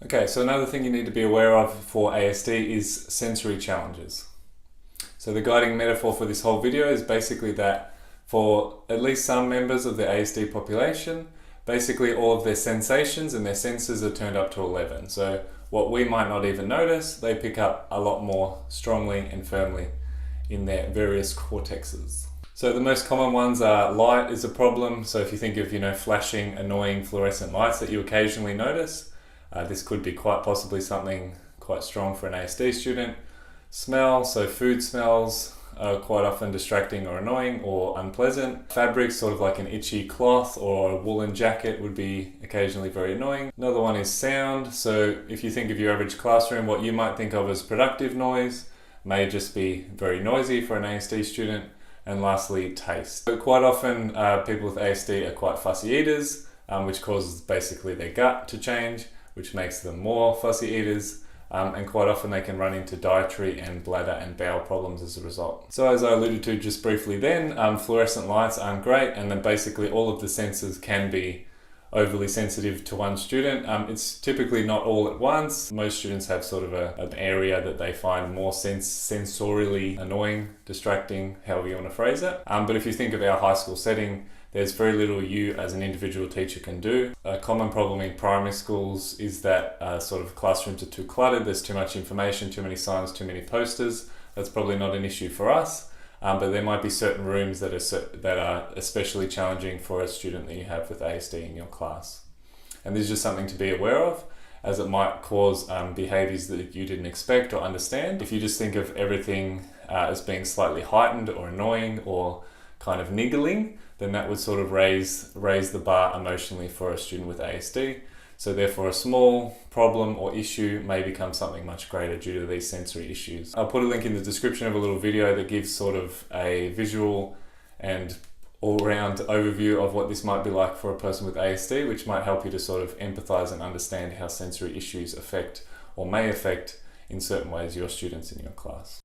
Okay, so another thing you need to be aware of for ASD is sensory challenges. So the guiding metaphor for this whole video is basically that for at least some members of the ASD population, basically all of their sensations and their senses are turned up to 11. So what we might not even notice, they pick up a lot more strongly and firmly in their various cortexes. So the most common ones are light is a problem. So if you think of, flashing, annoying fluorescent lights that you occasionally notice, this could be quite possibly something quite strong for an ASD student. Smell, so food smells are quite often distracting or annoying or unpleasant. Fabrics, sort of like an itchy cloth or a woolen jacket, would be occasionally very annoying. Another one is sound. So if you think of your average classroom, what you might think of as productive noise may just be very noisy for an ASD student. And lastly, taste. So quite often people with ASD are quite fussy eaters, which causes basically their gut to change, which makes them more fussy eaters, and quite often they can run into dietary and bladder and bowel problems as a result. So as I alluded to just briefly then, fluorescent lights aren't great, and then basically all of the senses can be overly sensitive to one student. It's typically not all at once. Most students have sort of an area that they find more sensorially annoying, distracting, however you want to phrase it. But if you think of our high school setting, there's very little you as an individual teacher can do. A common problem in primary schools is that sort of classrooms are too cluttered. There's too much information, too many signs, too many posters. That's probably not an issue for us. But there might be certain rooms that are especially challenging for a student that you have with ASD in your class. And this is just something to be aware of, as it might cause behaviors that you didn't expect or understand. If you just think of everything as being slightly heightened or annoying or kind of niggling, then that would sort of raise the bar emotionally for a student with ASD. So therefore a small problem or issue may become something much greater due to these sensory issues. I'll put a link in the description of a little video that gives sort of a visual and all-round overview of what this might be like for a person with ASD, which might help you to sort of empathize and understand how sensory issues affect or may affect in certain ways your students in your class.